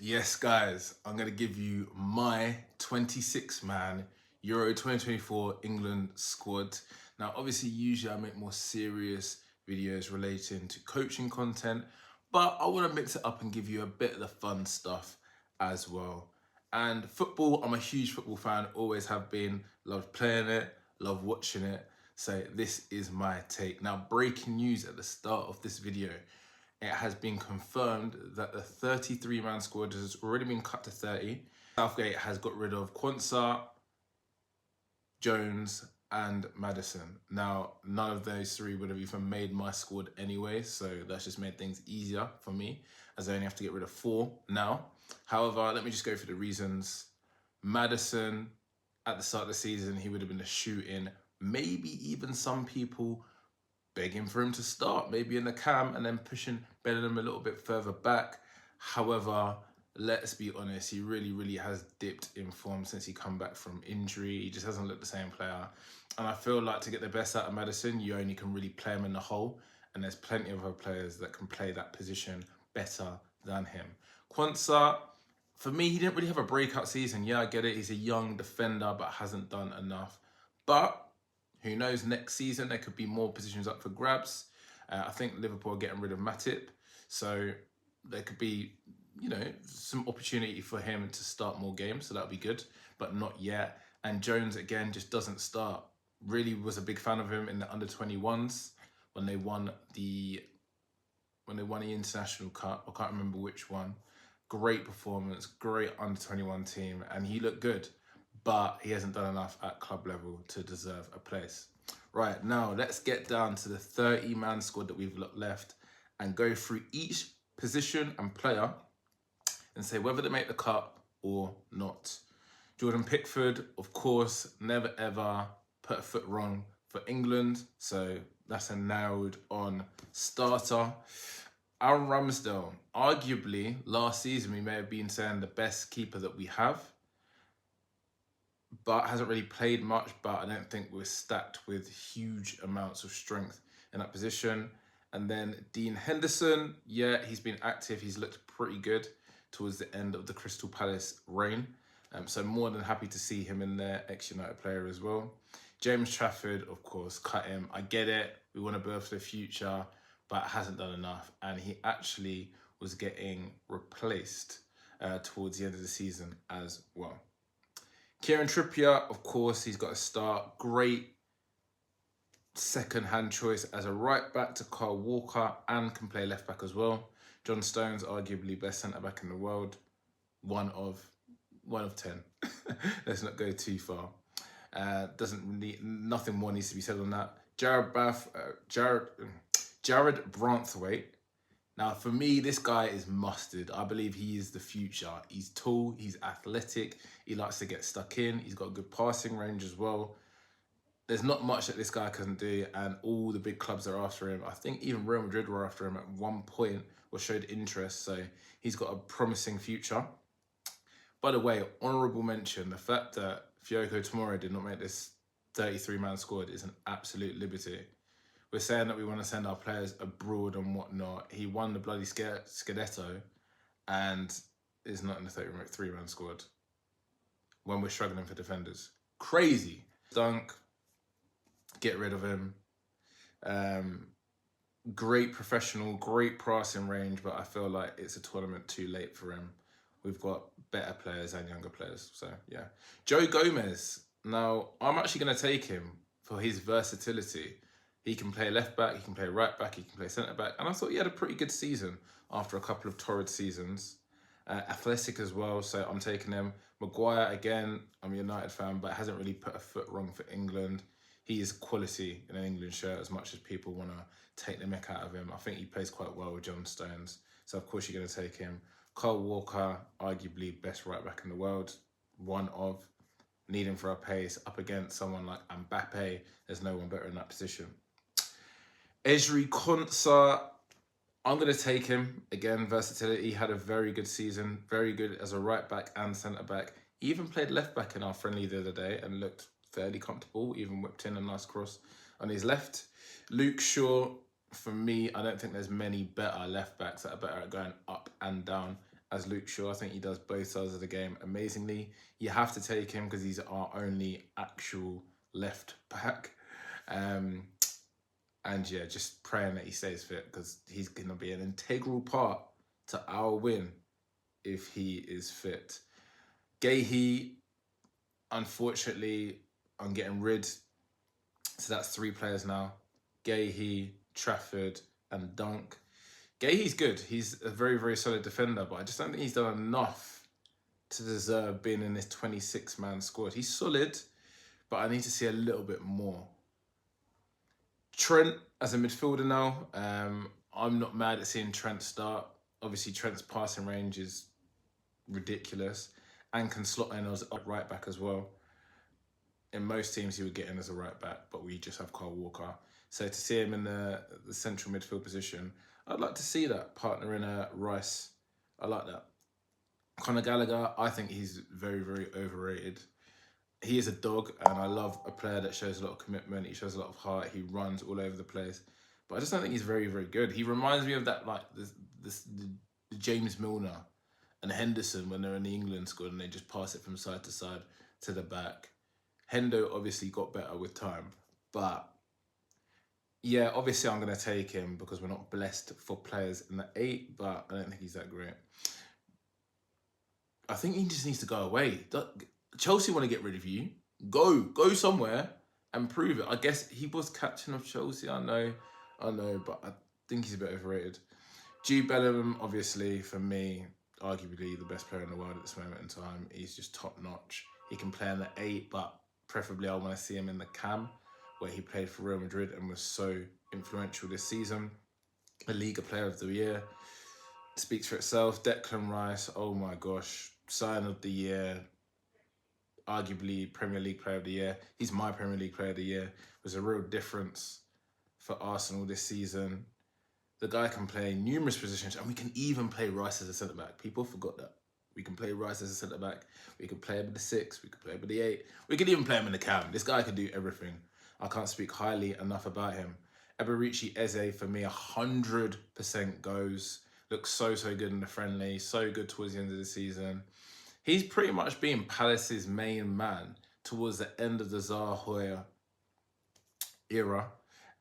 Yes, guys, I'm going to give you my 26-man Euro 2024 England squad. Now, obviously, usually I make more serious videos relating to coaching content, but I want to mix it up and give you a bit of the fun stuff as well. And football, I'm a huge football fan, always have been, love playing it, love watching it. So this is my take. Now, breaking news at the start of this video. It has been confirmed that the 33-man squad has already been cut to 30. Southgate has got rid of Quansah, Jones, and Maddison. Now, none of those three would have even made my squad anyway, so that's just made things easier for me, as I only have to get rid of 4 now. However, let me just go through the reasons. Maddison, at the start of the season, he would have been a shoot-in. Maybe even some people begging for him to start, maybe in the cam, and then pushing Bellingham a little bit further back. However, let's be honest, he really has dipped in form since he come back from injury. He just hasn't looked the same player. And I feel like to get the best out of Maddison, you only can really play him in the hole. And there's plenty of other players that can play that position better than him. Quansah, for me, he didn't really have a breakout season. Yeah, I get it. He's a young defender, but hasn't done enough. But who knows, next season there could be more positions up for grabs. I think Liverpool are getting rid of Matip. So there could be, some opportunity for him to start more games. So that'll be good, but not yet. And Jones, again, just doesn't start. Really was a big fan of him in the under-21s when they won the International Cup. I can't remember which one. Great performance, great under-21 team, and he looked good. But he hasn't done enough at club level to deserve a place. Right, now let's get down to the 30-man squad that we've left and go through each position and player and say whether they make the cut or not. Jordan Pickford, of course, never ever put a foot wrong for England, so that's a narrowed on starter. Aaron Ramsdale, arguably last season we may have been saying the best keeper that we have, but hasn't really played much, but I don't think we're stacked with huge amounts of strength in that position. And then Dean Henderson, yeah, he's been active. He's looked pretty good towards the end of the Crystal Palace reign. So more than happy to see him in there, ex-United player as well. James Trafford, of course, cut him. I get it. We want to build for the future, but hasn't done enough. And he actually was getting replaced towards the end of the season as well. Kieran Trippier, of course, he's got to start. Great second-hand choice as a right-back to Kyle Walker and can play left-back as well. John Stones, arguably best centre-back in the world. One of 10. Let's not go too far. Nothing more needs to be said on that. Jared Branthwaite. Now, for me, this guy is mustard. I believe he is the future. He's tall, he's athletic, he likes to get stuck in, he's got good passing range as well. There's not much that this guy can do, and all the big clubs are after him. I think even Real Madrid were after him at one point or showed interest, so he's got a promising future. By the way, honourable mention, the fact that Fiyoko Tomori did not make this 33-man squad is an absolute liberty. We're saying that we want to send our players abroad and whatnot. He won the bloody Scudetto and is not in the 33-man squad when we're struggling for defenders. Crazy. Dunk, get rid of him. Great professional, great passing range, but I feel like it's a tournament too late for him. We've got better players and younger players, so yeah. Joe Gomez. Now, I'm actually going to take him for his versatility. He can play left back, he can play right back, he can play centre back. And I thought he had a pretty good season after a couple of torrid seasons. Athletic as well, so I'm taking him. Maguire, again, I'm a United fan, but hasn't really put a foot wrong for England. He is quality in an England shirt as much as people want to take the mick out of him. I think he plays quite well with John Stones. So, of course, you're going to take him. Kyle Walker, arguably best right back in the world. One of. Need him for a pace up against someone like Mbappe. There's no one better in that position. Ezri Konsa, I'm going to take him. Again, versatility. He had a very good season. Very good as a right back and centre back. He even played left back in our friendly the other day and looked fairly comfortable. Even whipped in a nice cross on his left. Luke Shaw, for me, I don't think there's many better left backs that are better at going up and down as Luke Shaw. I think he does both sides of the game amazingly. You have to take him because he's our only actual left back. And yeah, just praying that he stays fit because he's going to be an integral part to our win if he is fit. Gahey, unfortunately, I'm getting rid. So that's 3 players now. Gahey, Trafford, and Dunk. Gahey's good. He's a very, very solid defender, but I just don't think he's done enough to deserve being in this 26-man squad. He's solid, but I need to see a little bit more. Trent as a midfielder now. I'm not mad at seeing Trent start. Obviously, Trent's passing range is ridiculous and can slot in as a right back as well. In most teams, he would get in as a right back, but we just have Kyle Walker. So to see him in the central midfield position, I'd like to see that partner in a Rice. I like that. Conor Gallagher, I think he's very, very overrated. He is a dog, and I love a player that shows a lot of commitment. He shows a lot of heart. He runs all over the place, but I just don't think he's very, very good. He reminds me of that, like the James Milner and Henderson when they're in the England squad and they just pass it from side to side to the back. Hendo obviously got better with time, but yeah, obviously I'm going to take him because we're not blessed for players in the 8, but I don't think he's that great. I think he just needs to go away. Chelsea want to get rid of you. Go somewhere and prove it. I guess he was captain of Chelsea. I know, but I think he's a bit overrated. Jude Bellingham, obviously, for me, arguably the best player in the world at this moment in time. He's just top notch. He can play in the 8, but preferably I want to see him in the cam, where he played for Real Madrid and was so influential this season. The Liga Player of the Year speaks for itself. Declan Rice, oh my gosh, sign of the year, arguably Premier League Player of the Year. He's my Premier League Player of the Year. Was a real difference for Arsenal this season. The guy can play numerous positions, and we can even play Rice as a centre-back. People forgot that. We can play Rice as a centre-back. We can play him in the 6. We can play him in the 8. We can even play him in the cam. This guy can do everything. I can't speak highly enough about him. Eberici Eze, for me, 100% goes. Looks so good in the friendly. So good towards the end of the season. He's pretty much been Palace's main man towards the end of the Zaha Hoyer era.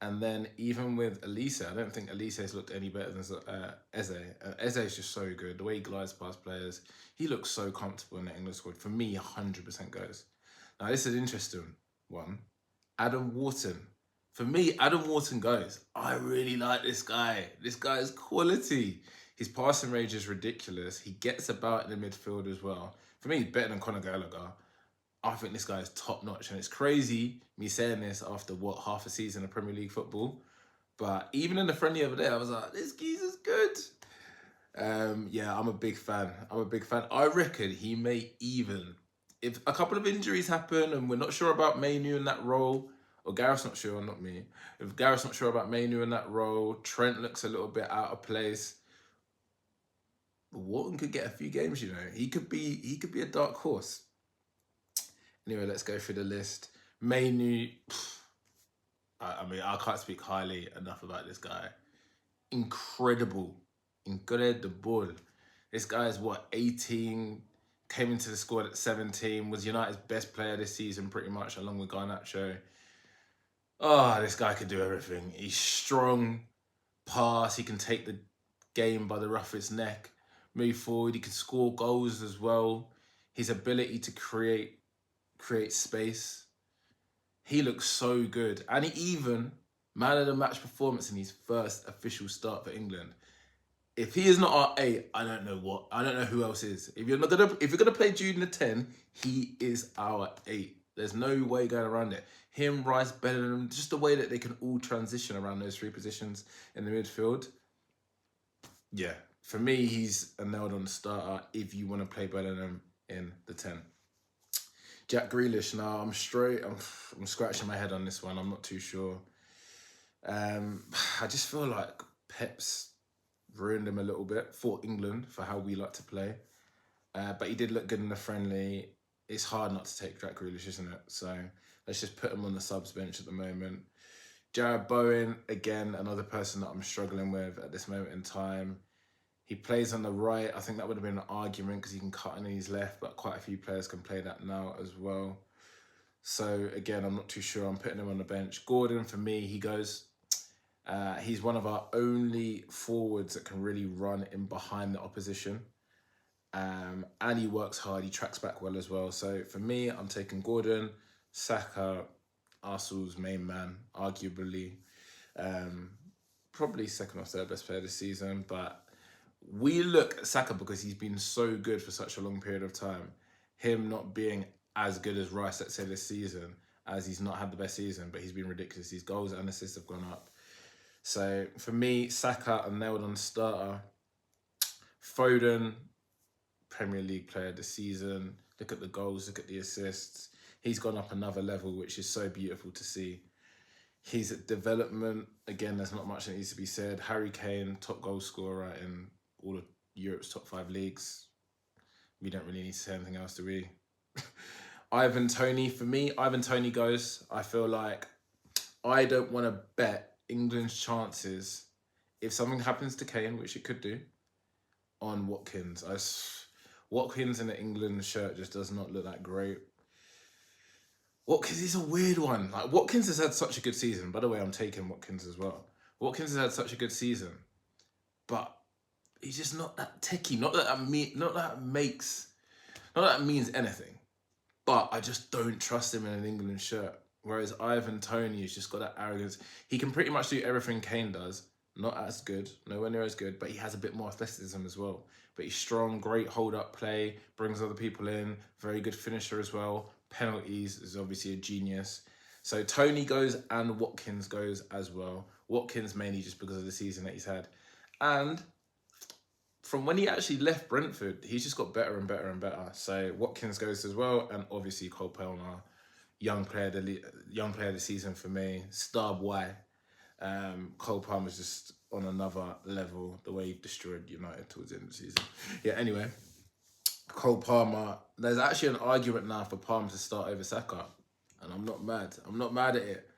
And then even with Elise, I don't think Elise's looked any better than Eze. Eze is just so good. The way he glides past players, he looks so comfortable in the England squad. For me, 100% goes. Now, this is an interesting one. Adam Wharton. For me, Adam Wharton goes. I really like this guy. This guy is quality. His passing range is ridiculous. He gets about in the midfield as well. For me, he's better than Conor Gallagher. I think this guy is top notch, and it's crazy me saying this after half a season of Premier League football. But even in the friendly over there, I was like, this geezer's good. Yeah, I'm a big fan. I reckon he may even, if a couple of injuries happen and we're not sure about Mainu in that role, or Gareth's not sure, not me. If Gareth's not sure about Mainu in that role, Trent looks a little bit out of place. Wharton could get a few games, you know. He could be a dark horse. Anyway, let's go through the list. Mainu, I mean, I can't speak highly enough about this guy. Incredible. This guy is 18, came into the squad at 17, was United's best player this season pretty much, along with Garnacho. Oh, this guy could do everything. He's strong, pass, he can take the game by the rough of its neck, move forward, he can score goals as well. His ability to create space. He looks so good. And he even man of the match performance in his first official start for England. If he is not our 8, I don't know what. I don't know who else is. If you're gonna play Jude in the 10, he is our 8. There's no way going around it. Him, Rice, Bellingham, just the way that they can all transition around those 3 positions in the midfield. Yeah, for me, he's a nailed-on starter if you want to play Bellingham in the 10. Jack Grealish, now I'm scratching my head on this one. I'm not too sure. I just feel like Pep's ruined him a little bit for England, for how we like to play. But he did look good in the friendly. It's hard not to take Jack Grealish, isn't it? So let's just put him on the subs bench at the moment. Jared Bowen, again, another person that I'm struggling with at this moment in time. He plays on the right. I think that would have been an argument because he can cut on his left, but quite a few players can play that now as well. So again, I'm not too sure. I'm putting him on the bench. Gordon, for me, he goes. He's one of our only forwards that can really run in behind the opposition. And he works hard. He tracks back well as well. So for me, I'm taking Gordon, Saka, Arsenal's main man, arguably. Probably second or third best player this season. But we look at Saka because he's been so good for such a long period of time. Him not being as good as Rice, let's say, this season, as he's not had the best season, but he's been ridiculous. His goals and assists have gone up. So for me, Saka, I'm nailed on starter. Foden, Premier League player this season. Look at the goals, look at the assists. He's gone up another level, which is so beautiful to see. He's at development. Again, there's not much that needs to be said. Harry Kane, top goal scorer in all of Europe's top 5 leagues. We don't really need to say anything else, do we? Ivan Toney, for me, Ivan Toney goes. I feel like I don't want to bet England's chances if something happens to Kane, which it could do, on Watkins. Watkins in the England shirt just does not look that great. Watkins is a weird one. Like, Watkins has had such a good season. By the way, I'm taking Watkins as well. Watkins has had such a good season, but he's just not that techie. Not that means anything. But I just don't trust him in an England shirt. Whereas Ivan Toney has just got that arrogance. He can pretty much do everything Kane does. Not as good, nowhere near as good, but he has a bit more athleticism as well. But he's strong, great hold-up play, brings other people in, very good finisher as well. Penalties is obviously a genius. So Toney goes and Watkins goes as well. Watkins mainly just because of the season that he's had. And from when he actually left Brentford, he's just got better and better and better. So Watkins goes as well, and obviously Cole Palmer, young player of the season for me. Star boy. Cole Palmer's just on another level. The way he destroyed United towards the end of the season. Yeah. Anyway, Cole Palmer. There's actually an argument now for Palmer to start over Saka, and I'm not mad. I'm not mad at it.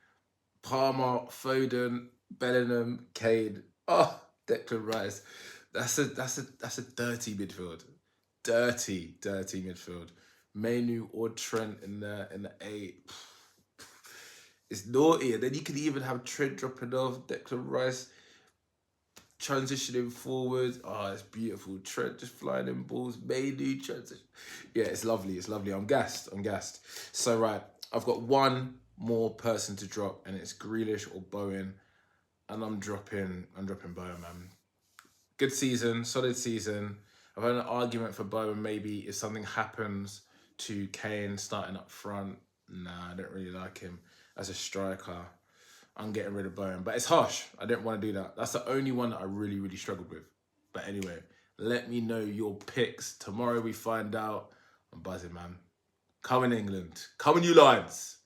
Palmer, Foden, Bellingham, Kane. Oh, Declan Rice. That's a dirty midfield. Dirty midfield. Manu or Trent in the 8. It's naughty. And then you could even have Trent dropping off, Declan Rice transitioning forward. Oh, it's beautiful. Trent just flying in balls. Manu transition. Yeah, it's lovely. It's lovely. I'm gassed. So right, I've got one more person to drop, and it's Grealish or Bowen. And I'm dropping Bowen, man. Good season, solid season. I've had an argument for Bowen maybe if something happens to Kane starting up front. Nah, I don't really like him as a striker. I'm getting rid of Bowen. But it's harsh. I didn't want to do that. That's the only one that I really, really struggled with. But anyway, let me know your picks. Tomorrow we find out. I'm buzzing, man. Come in England. Come on, you Lions.